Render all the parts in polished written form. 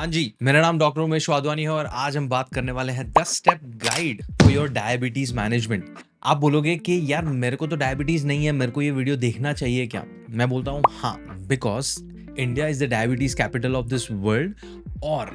हाँ जी, मेरा नाम डॉक्टर उमेश वाधवानी है और आज हम बात करने वाले हैं 10 step guide for your diabetes management. आप बोलोगे कि यार मेरे को तो डायबिटीज नहीं है, मेरे को ये वीडियो देखना चाहिए क्या? मैं बोलता हूँ हाँ, because India is the diabetes capital of this world और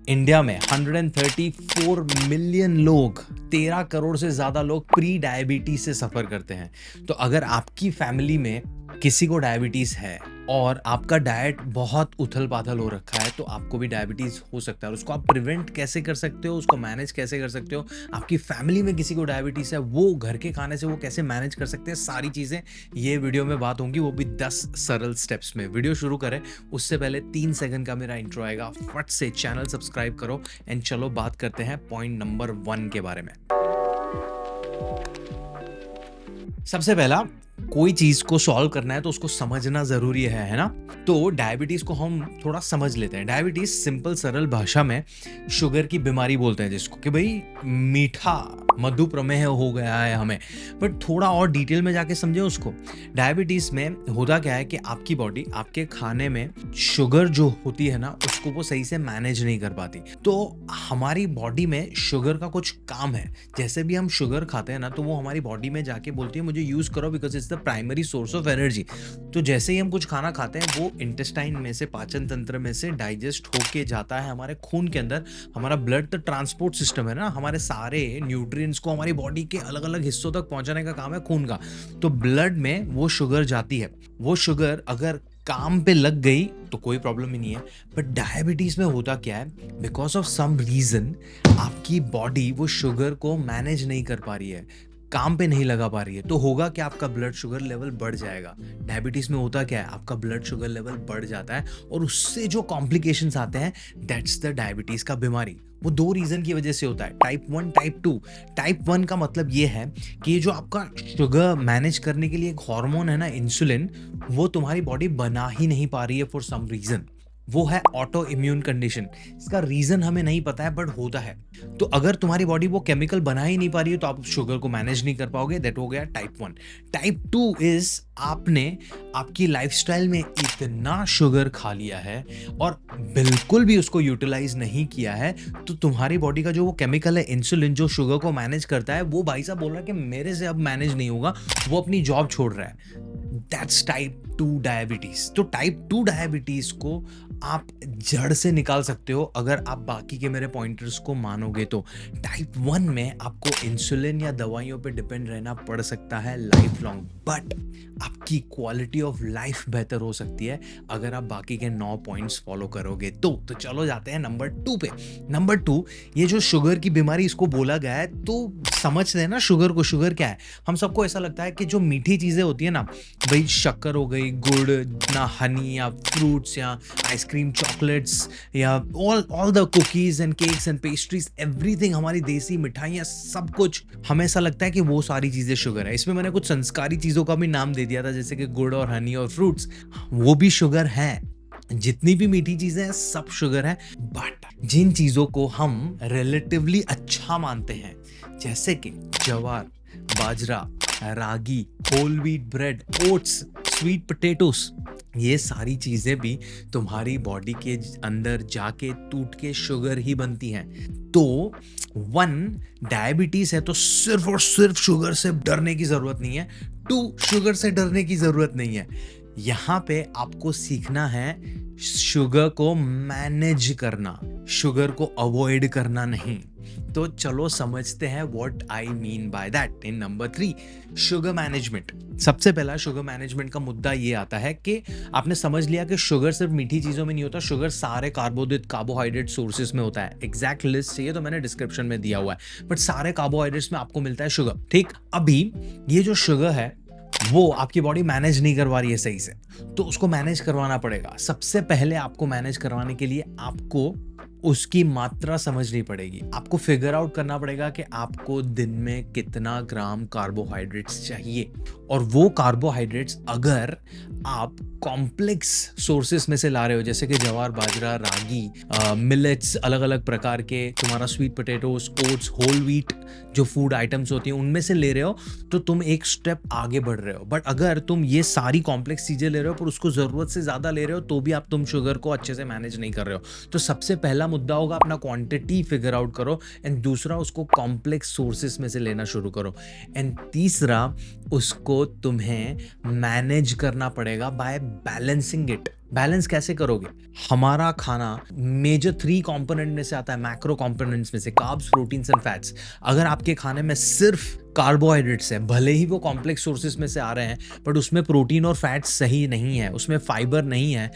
इंडिया में 134 मिलियन लोग, 13 करोड़ से ज्यादा लोग प्री डायबिटीज से सफर करते हैं। तो अगर आपकी फैमिली में किसी को डायबिटीज है और आपका डाइट बहुत उथल-पाथल हो रखा है, तो आपको भी डायबिटीज हो सकता है। और उसको आप प्रिवेंट कैसे कर सकते हो, उसको मैनेज कैसे कर सकते हो, आपकी फैमिली में किसी को डायबिटीज है, वो घर के खाने से वो कैसे मैनेज कर सकते हैं, सारी चीज़ें ये वीडियो में बात होंगी, वो भी 10 सरल स्टेप्स में। वीडियो शुरू करें उससे पहले 3 सेकंड का मेरा इंट्रो आएगा, फट से चैनल सब्सक्राइब करो एंड चलो बात करते हैं पॉइंट नंबर 1 के बारे में। सबसे पहला, कोई चीज को सॉल्व करना है तो उसको समझना जरूरी है ना? तो डायबिटीज को हम थोड़ा समझ लेते हैं। डायबिटीज सिंपल सरल भाषा में शुगर की बीमारी बोलते हैं जिसको, कि भाई मीठा मधुप्रमेह हो गया है हमें। बट थोड़ा और डिटेल में जाके समझे उसको। डायबिटीज में होता क्या है कि आपकी बॉडी आपके खाने में शुगर जो होती है ना, उसको वो सही से मैनेज नहीं कर पाती। तो हमारी बॉडी में शुगर का कुछ काम है। जैसे भी हम शुगर खाते हैं ना, तो वो हमारी बॉडी में जाके बोलती है मुझे यूज करो because it's the primary source of energy. तो जैसे ही हम कुछ खाना खाते हैं, वो इंटेस्टाइन में से, पाचन तंत्र में से डाइजेस्ट होके जाता है हमारे खून के अंदर। हमारा ब्लड तो ट्रांसपोर्ट सिस्टम है ना, हमारे सारे न्यूट्रिएंट्स को हमारी बॉडी के अलग अलग हिस्सों तक पहुंचाने का काम है खून का। तो ब्लड में वो शुगर जाती है। वो शुगर अगर काम पे लग गई तो कोई प्रॉब्लम ही नहीं है। बट डायबिटीज में होता क्या है, बिकॉज ऑफ सम रीजन आपकी बॉडी वो शुगर को मैनेज नहीं कर पा रही है, काम पे नहीं लगा पा रही है। तो होगा कि आपका ब्लड शुगर लेवल बढ़ जाएगा। डायबिटीज में होता क्या है, आपका ब्लड शुगर लेवल बढ़ जाता है और उससे जो कॉम्प्लिकेशंस आते हैं, दैट्स द डायबिटीज का बीमारी। वो 2 रीजन की वजह से होता है, टाइप 1, टाइप 2। टाइप 1 का मतलब ये है कि ये जो आपका शुगर मैनेज करने के लिए एक हार्मोन है ना, इंसुलिन, वो तुम्हारी बॉडी बना ही नहीं पा रही है फॉर सम रीजन। वो है ऑटो इम्यून कंडीशन। इसका रीजन हमें नहीं पता है बट होता है। तो अगर तुम्हारी बॉडी वो केमिकल बना ही नहीं पा रही है तो आप शुगर को मैनेज नहीं कर पाओगे। दैट हो गया टाइप 1। टाइप 2 इज आपने आपकी लाइफस्टाइल में इतना शुगर खा लिया है और बिल्कुल भी उसको यूटिलाइज नहीं किया है, तो तुम्हारी बॉडी का जो वो केमिकल है इंसुलिन, जो शुगर को मैनेज करता है, वो भाई साहब बोल रहा है कि मेरे से अब मैनेज नहीं होगा, वो अपनी जॉब छोड़ रहा है। That's type 2 diabetes. तो टाइप 2 डायबिटीज को आप जड़ से निकाल सकते हो अगर आप बाकी के मेरे पॉइंटर्स को मानोगे तो। टाइप 1 में आपको इंसुलिन या दवाइयों पे डिपेंड रहना पड़ सकता है लाइफ लॉन्ग, बट आपकी क्वालिटी ऑफ लाइफ बेहतर हो सकती है अगर आप बाकी के 9 पॉइंट्स फॉलो करोगे तो चलो जाते हैं नंबर 2 पे। नंबर 2, ये जो शुगर की बीमारी इसको बोला गया है, तो समझते हैं ना शुगर को। शुगर क्या है, हम सबको ऐसा लगता है कि जो मीठी चीजें होती है ना, भाई शक्कर हो गई, गुड़ ना, हनी या फ्रूट्स या आइसक्रीम, चॉकलेट्स या all the cookies and cakes and pastries, everything, हमारी देसी मिठाइयाँ, सब कुछ, हमें ऐसा लगता है कि वो सारी चीजें शुगर है। इसमें मैंने कुछ संस्कारी चीजों का भी नाम दे दिया था, जैसे कि गुड़ और हनी और फ्रूट्स, वो भी शुगर है। जितनी भी मीठी चीजें हैं सब शुगर है। बट जिन चीजों को हम रिलेटिवली अच्छा मानते हैं, जैसे कि ज्वार, बाजरा, रागी, whole wheat bread, oats, sweet potatoes, ये सारी चीजें भी तुम्हारी बॉडी के अंदर जाके टूट के शुगर ही बनती हैं। तो 1, डायबिटीज है तो सिर्फ और सिर्फ शुगर से डरने की जरूरत नहीं है। 2, शुगर से डरने की जरूरत नहीं है। यहाँ पे आपको सीखना है शुगर को मैनेज करना, शुगर को अवॉइड करना नहीं। तो चलो समझते हैं what I mean by that. In number 3, sugar management. सबसे पहला शुगर मैनेजमेंट का मुद्दा ये आता है कि आपने समझ लिया कि शुगर सिर्फ मीठी चीजों में नहीं होता, शुगर सारे कार्बोहाइड्रेट सोर्सेस में होता है। एग्जैक्ट लिस्ट चाहिए तो मैंने डिस्क्रिप्शन में दिया हुआ है, बट सारे कार्बोहाइड्रेट्स में आपको मिलता है शुगर। ठीक, अभी ये जो शुगर है वो आपकी बॉडी मैनेज नहीं करवा रही है सही से, तो उसको मैनेज करवाना पड़ेगा। सबसे पहले आपको मैनेज करवाने के लिए आपको उसकी मात्रा समझनी पड़ेगी। आपको फिगर आउट करना पड़ेगा कि आपको दिन में कितना ग्राम कार्बोहाइड्रेट्स चाहिए और वो कार्बोहाइड्रेट्स अगर आप कॉम्प्लेक्स सोर्सेस में से ला रहे हो, जैसे कि ज्वार, बाजरा, रागी, मिलेट्स, अलग अलग प्रकार के, तुम्हारा sweet potatoes, oats, whole wheat जो फूड आइटम्स होती हैं उनमें से ले रहे हो, तो तुम एक स्टेप आगे बढ़ रहे हो। बट अगर तुम ये सारी कॉम्प्लेक्स चीजें ले रहे हो पर उसको जरूरत से ज्यादा ले रहे हो, तो भी आप तुम शुगर को अच्छे से मैनेज नहीं कर रहे हो। तो सबसे पहला मुद्दा होगा अपना क्वांटिटी फिगर आउट करो, एंड दूसरा उसको कॉम्प्लेक्स सोर्सेस में से लेना शुरू करो, एंड तीसरा उसको तुम्हें मैनेज करना पड़ेगा बाय बैलेंसिंग इट। बैलेंस कैसे करोगे? हमारा खाना मेजर 3 कंपोनेंट में से आता है, मैक्रो कंपोनेंट्स में से, कार्ब्स, प्रोटीन्स एंड फैट्स। अगर आपके खाने में सिर्फ कार्बोहाइड्रेट्स है, भले ही वो कॉम्प्लेक्स सोर्सेस में से आ रहे हैं, बट उसमें प्रोटीन और फैट्स सही नहीं है, उसमें फाइबर नहीं है,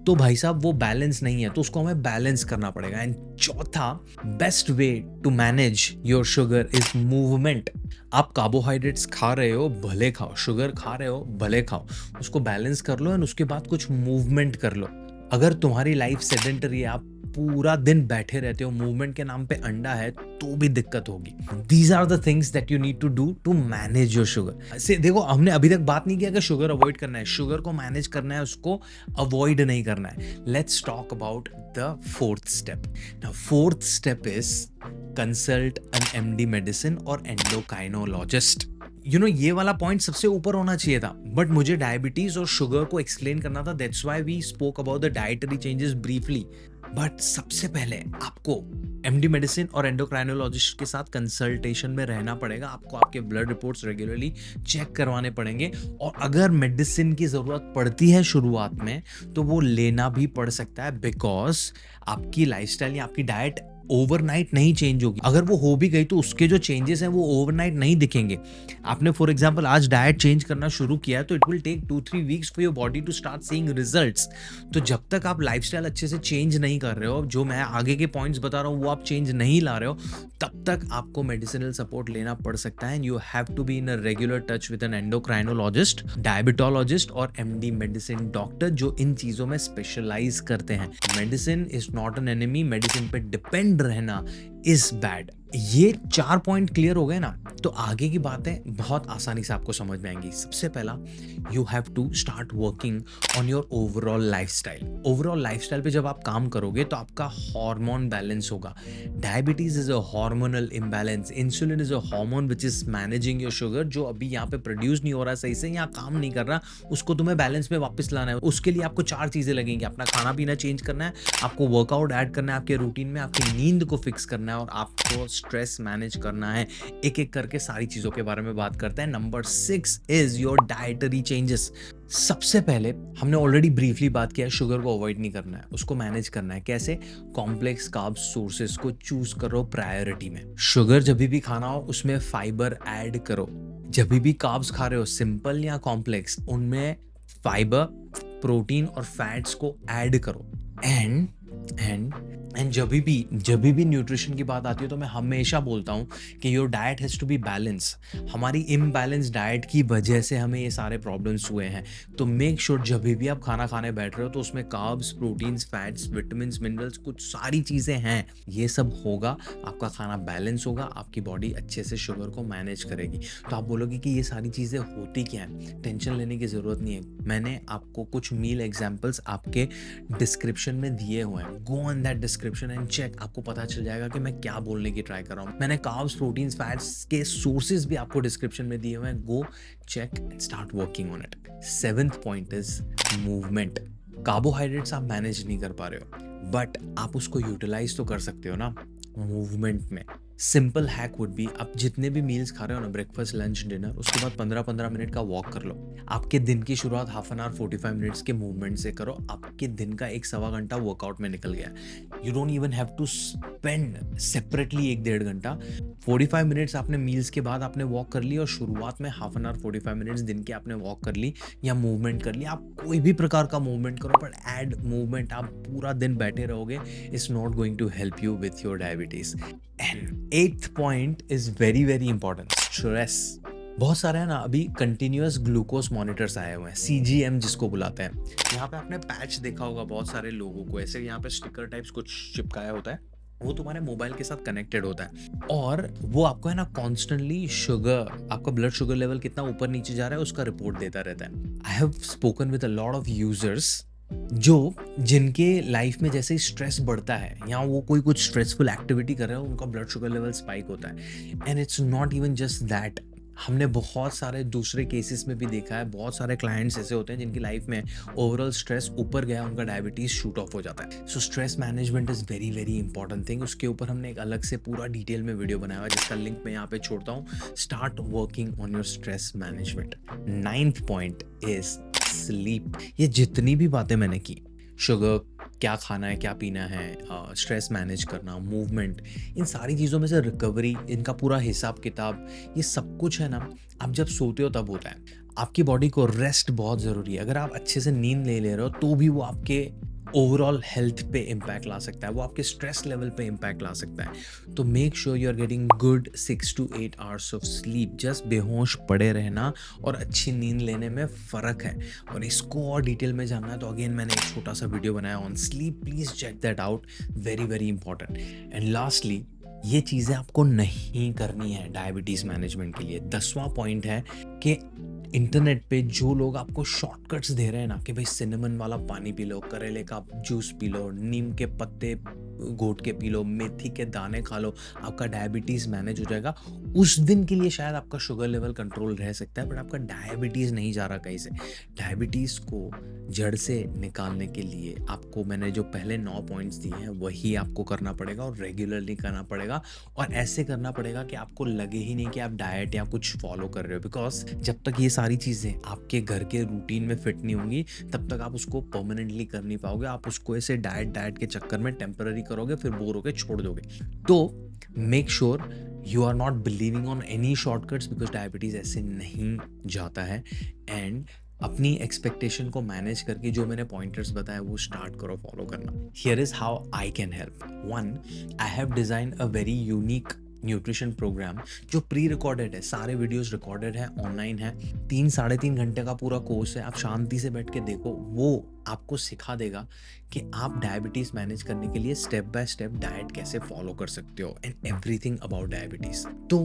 तो भाई साहब वो बैलेंस नहीं है, तो उसको हमें बैलेंस करना पड़ेगा। एंड चौथा best way to manage your sugar is movement. आप कार्बोहाइड्रेट्स खा रहे हो, भले खाओ, शुगर खा रहे हो, भले खाओ, उसको बैलेंस कर लो एंड उसके बाद कुछ मूवमेंट कर लो। अगर तुम्हारी लाइफ सेडेंटरी है, आप पूरा दिन बैठे रहते हो, मूवमेंट के नाम पे अंडा है, तो भी दिक्कत होगी। These are the things that you need to do to manage your sugar. से देखो, हमने अभी तक बात नहीं किया कि शुगर अवॉइड करना है, शुगर को मैनेज करना है, उसको अवॉइड नहीं करना है। Let's talk about the fourth step. Now fourth step is consult N MD medicine और एंडोक्राइनोलॉजिस्ट। ये वाला पॉइंट सबसे ऊपर होना चाहिए था, बट मुझे डायबिटीज और शुगर को एक्सप्लेन करना था, that's why we spoke about the dietary changes briefly. But सबसे पहले आपको एमडी मेडिसिन और एंडोक्राइनोलॉजिस्ट के साथ कंसल्टेशन में रहना पड़ेगा। आपको आपके ब्लड रिपोर्ट्स रेगुलरली चेक करवाने पड़ेंगे, और अगर मेडिसिन की जरूरत पड़ती है शुरुआत में, तो वो लेना भी पड़ सकता है, बिकॉज आपकी लाइफस्टाइल या आपकी डाइट ओवरनाइट नहीं चेंज होगी। अगर वो हो भी गई तो उसके जो चेंजेस हैं वो ओवरनाइट नहीं दिखेंगे। आपने फॉर एग्जांपल आज डाइट चेंज करना शुरू किया है, तो it will take 2-3 weeks for your body to start seeing results. तो जब तक आप लाइफस्टाइल अच्छे से चेंज नहीं कर रहे हो, जो मैं आगे के पॉइंट्स बता रहा हूँ वो आप चेंज नहीं ला रहे हो, तब तक आपको मेडिसिनल सपोर्ट लेना पड़ सकता है। And you have to be in a regular touch with an endocrinologist, diabetologist और एमडी मेडिसिन डॉक्टर, जो इन चीजों में स्पेशलाइज करते हैं। Medicine is not an enemy, medicine पे डिपेंड रहना इज बैड। ये 4 पॉइंट क्लियर हो गए ना, तो आगे की बातें बहुत आसानी से आपको समझ में आएंगी। सबसे पहला, you have to start working on your overall lifestyle. Overall lifestyle पे जब आप काम करोगे तो आपका हार्मोन बैलेंस होगा। Diabetes is a hormonal imbalance. Insulin is a hormone which is managing your sugar, जो अभी यहाँ पे प्रोड्यूस नहीं हो रहा सही से, यहाँ काम नहीं कर रहा, उसको तुम्हें बैलेंस में वापस लाना है। उसके लिए आपको 4 चीजें लगेंगी। अपना खाना पीना चेंज करना है, आपको वर्कआउट ऐड करना है आपके रूटीन में, आपकी नींद को फिक्स करना है, और आपको स्ट्रेस मैनेज करना है। एक एक करके सारी चीजों के बारे में बात करते हैं। Number 6 is your dietary changes. सबसे पहले हमने ऑलरेडी ब्रीफली बात किया है, शुगर को अवॉइड नहीं करना है, उसको मैनेज करना है। कैसे? कॉम्प्लेक्स कार्ब सोर्सेस को चूज करो प्रायोरिटी में। शुगर जब भी खाना हो उसमें फाइबर ऐड करो। जब भी कार्ब्स खा रहे हो, सिंपल या कॉम्प्लेक्स, उनमें फाइबर, प्रोटीन और फैट्स को ऐड करो। एंड जब भी न्यूट्रिशन की बात आती है, तो मैं हमेशा बोलता हूँ कि your diet has to be balance. हमारी इम्बैलेंस डाइट की वजह से हमें ये सारे प्रॉब्लम्स हुए हैं। तो मेक श्योर जब भी आप खाना खाने बैठ रहे हो तो उसमें carbs, proteins, fats, vitamins, minerals, कुछ सारी चीज़ें हैं। ये सब होगा, आपका खाना बैलेंस होगा, आपकी बॉडी अच्छे से शुगर को मैनेज करेगी। तो आप बोलोगे कि ये सारी चीज़ें होती क्या हैं? टेंशन लेने की ज़रूरत नहीं है। मैंने आपको कुछ मील एग्जाम्पल्स आपके डिस्क्रिप्शन में दिए हुए हैं। Go on that description and check, आपको पता चल जाएगा कि मैं क्या बोलने की ट्राई कर रहा हूँ। मैंने कार्ब्स, प्रोटीन्स, फैट्स के सोर्सेज भी आपको डिस्क्रिप्शन में दिए हुए हैं। Go check and start working on it. 7th point is movement. Carbohydrates आप मैनेज नहीं कर पा रहे हो, बट आप उसको यूटिलाइज तो कर सकते हो ना मूवमेंट में। सिंपल हैक वुड बी, आप जितने भी मील्स खा रहे हो ना, ब्रेकफास्ट, लंच, डिनर, उसके बाद 15-15 मिनट का वॉक कर लो। आपके दिन की शुरुआत हाफ एन आवर 45 मिनट्स के मूवमेंट से करो। आपके दिन का 1-1.25 घंटा वर्कआउट में निकल गया। You don't even have to spend separately 1-1.5 घंटा। 45 मिनट्स आपने मील्स के बाद आपने वॉक कर ली, और शुरुआत में हाफ एन आवर 45 मिनट्स दिन के आपने वॉक कर ली या मूवमेंट कर ली। आप कोई भी प्रकार का मूवमेंट करो, बट ऐड मूवमेंट। आप पूरा दिन बैठे रहोगे, it's not going to help you with your diabetes. And 8th point is very very important, stress. बहुत सारे है ना, अभी कंटिन्यूअस ग्लूकोज मॉनिटर्स आए हुए हैं, CGM जिसको बुलाते हैं। यहाँ पे आपने पैच देखा होगा बहुत सारे लोगों को, ऐसे यहाँ पे स्टिकर टाइप्स कुछ चिपकाया होता है, वो तुम्हारे मोबाइल के साथ कनेक्टेड होता है और वो आपको है ना कॉन्स्टेंटली शुगर, आपका ब्लड शुगर लेवल कितना ऊपर नीचे जा रहा है उसका रिपोर्ट देता रहता है। I have spoken with a lot of users जो जिनके लाइफ में जैसे ही स्ट्रेस बढ़ता है या वो कोई कुछ स्ट्रेसफुल एक्टिविटी कर रहे हो, उनका ब्लड शुगर लेवल स्पाइक होता है। And it's not even just that, हमने बहुत सारे दूसरे केसेस में भी देखा है, बहुत सारे क्लाइंट्स ऐसे होते हैं जिनकी लाइफ में ओवरऑल स्ट्रेस ऊपर गया, उनका डायबिटीज शूट ऑफ हो जाता है। So stress management is very very important thing. उसके ऊपर हमने एक अलग से पूरा डिटेल में वीडियो बनाया हुआ है जिसका लिंक मैं यहाँ पे छोड़ता हूँ। Start working on your stress management. 9th point is sleep. ये जितनी भी बातें मैंने की, शुगर, क्या खाना है क्या पीना है, स्ट्रेस मैनेज करना, मूवमेंट, इन सारी चीज़ों में से रिकवरी, इनका पूरा हिसाब किताब, ये सब कुछ है ना, आप जब सोते हो तब होता है। आपकी बॉडी को रेस्ट बहुत ज़रूरी है। अगर आप अच्छे से नींद ले रहे हो तो भी वो आपके ओवरऑल हेल्थ पे इम्पैक्ट ला सकता है, वो आपके स्ट्रेस लेवल पे इम्पैक्ट ला सकता है। तो make sure you are getting good 6 to 8 hours of sleep. Just बेहोश पड़े रहना और अच्छी नींद लेने में फ़र्क है। और इसको और डिटेल में जानना है तो अगेन मैंने एक छोटा सा वीडियो बनाया on sleep, please check that out, very very important. And lastly, ये चीज़ें आपको नहीं करनी है डायबिटीज़ मैनेजमेंट के लिए। 10वां पॉइंट है कि इंटरनेट पे जो लोग आपको शॉर्टकट्स दे रहे हैं ना कि भाई सिनेमन वाला पानी पी लो, करेले का जूस पी लो, नीम के पत्ते घोट के पी लो, मेथी के दाने खा लो, आपका डायबिटीज़ मैनेज हो जाएगा। उस दिन के लिए शायद आपका शुगर लेवल कंट्रोल रह सकता है, बट आपका डायबिटीज़ नहीं जा रहा कहीं से। डायबिटीज़ को जड़ से निकालने के लिए आपको मैंने जो पहले 9 पॉइंट्स दिए हैं वही आपको करना पड़ेगा और रेगुलरली करना पड़ेगा। और ऐसे करना पड़ेगा कि आपको लगे ही नहीं कि आप डाइट या कुछ फॉलो कर रहे हो, बिकॉज जब तक ये सारी चीज़ें आपके घर के रूटीन में फिट नहीं होंगी तब तक आप उसको परमानेंटली कर नहीं पाओगे। आप उसको ऐसे डाइट के चक्कर में टेम्पररी करोगे, फिर बोर होके छोड़ दोगे। तो make sure you are not believing on any shortcuts, because diabetes ऐसे नहीं जाता है। एंड अपनी एक्सपेक्टेशन को मैनेज करके जो मैंने पॉइंटर्स बताया वो स्टार्ट करो फॉलो करना। Here is how I can help. 1, I have design a very unique nutrition program जो प्री रिकॉर्डेड है, सारे वीडियोस रिकॉर्डेड है, ऑनलाइन है, 3-3.5 घंटे का पूरा कोर्स है। आप शांति से बैठ के देखो, वो आपको सिखा देगा कि आप डायबिटीज़ मैनेज करने के लिए स्टेप बाय स्टेप डाइट कैसे फॉलो कर सकते हो एंड एवरीथिंग अबाउट डायबिटीज़। तो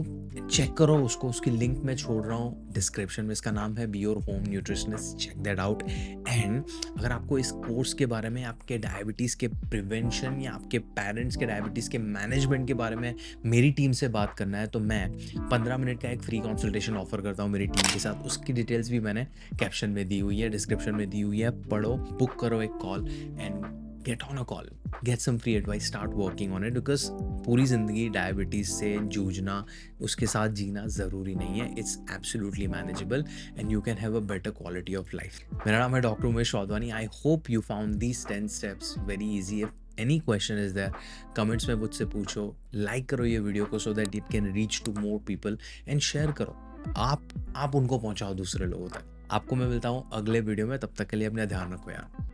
चेक करो उसको, उसकी लिंक मैं छोड़ रहा हूँ डिस्क्रिप्शन में। इसका नाम है be your home nutritionist, check that out. And अगर आपको इस कोर्स के बारे में, आपके डायबिटीज़ के प्रिवेंशन या आपके पेरेंट्स के डायबिटीज़ के मैनेजमेंट के बारे में मेरी टीम से बात करना है तो मैं 15 मिनट का एक फ्री कंसल्टेशन ऑफर करता हूँ मेरी टीम के साथ। उसकी डिटेल्स भी मैंने कैप्शन में दी हुई है, डिस्क्रिप्शन में दी हुई है, पढ़ो, बुक करो एक call and get on a call, get some free advice, start working on it. Because पूरी ज़िंदगी डायबिटीज़ से जूझना, उसके साथ जीना ज़रूरी नहीं है। It's absolutely manageable and you can have a better quality of life. मेरा नाम है doctor Umesh Chaudhwani. I hope you found these 10 steps very easy. Any question is there, comments में मुझसे पूछो, लाइक करो ये वीडियो को so that it can reach to more people and share करो। आप उनको पहुंचाओ दूसरे लोगों तक। आपको मैं मिलता हूँ अगले वीडियो में, तब तक के लिए अपना ध्यान रखो यार।